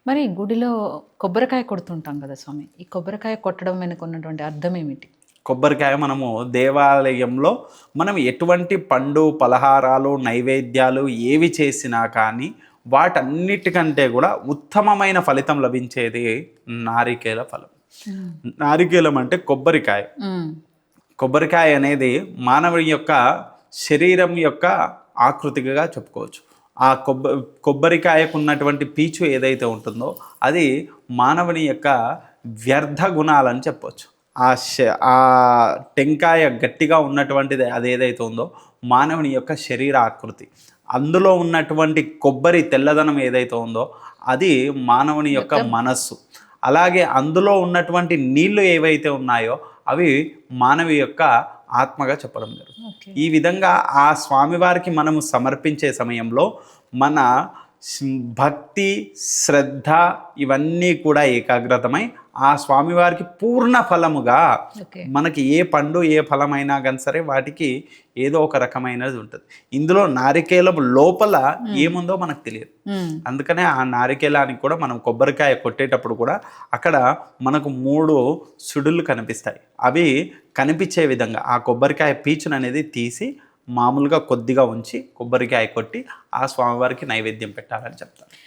మరి గుడిలో కొబ్బరికాయ కొడుతుంటాం కదా స్వామి. ఈ కొబ్బరికాయ కొట్టడం వెనుక ఉన్నటువంటి అర్థం ఏమిటి? కొబ్బరికాయ మనము దేవాలయంలో మనం ఎటువంటి పండు పలహారాలు నైవేద్యాలు ఏవి చేసినా కానీ వాటన్నిటికంటే కూడా ఉత్తమమైన ఫలితం లభించేది నారికేల ఫలం. నారికేలం అంటే కొబ్బరికాయ. కొబ్బరికాయ అనేది మానవుని యొక్క శరీరం యొక్క ఆకృతిగా చెప్పుకోవచ్చు. ఆ కొబ్బరికాయకు ఉన్నటువంటి పీచు ఏదైతే ఉంటుందో అది మానవుని యొక్క వ్యర్థ గుణాలని చెప్పవచ్చు. ఆ టెంకాయ గట్టిగా ఉన్నటువంటిది అది ఏదైతే ఉందో మానవుని యొక్క శరీర ఆకృతి. అందులో ఉన్నటువంటి కొబ్బరి తెల్లదనం ఏదైతే ఉందో అది మానవుని యొక్క మనస్సు. అలాగే అందులో ఉన్నటువంటి నీళ్లు ఏవైతే ఉన్నాయో అవి మానవి యొక్క ఆత్మగా చెప్పడం జరుగుతుంది. ఈ విధంగా ఆ స్వామివారికి మనము సమర్పించే సమయంలో మన భక్తి శ్రద్ధ ఇవన్నీ కూడా ఏకాగ్రతమై ఆ స్వామివారికి పూర్ణ ఫలముగా మనకి ఏ పండు ఏ ఫలమైనా కానీ సరే వాటికి ఏదో ఒక రకమైనది ఉంటుంది. ఇందులో నారికేలం లోపల ఏముందో మనకు తెలియదు. అందుకనే ఆ నారికేలానికి కూడా మనం కొబ్బరికాయ కొట్టేటప్పుడు కూడా అక్కడ మనకు 3 సుడులు కనిపిస్తాయి. అవి కనిపించే విధంగా ఆ కొబ్బరికాయ పీచును అనేది తీసి మామూలుగా కొద్దిగా ఉంచి కొబ్బరికాయ కొట్టి ఆ స్వామివారికి నైవేద్యం పెట్టాలని చెప్తారు.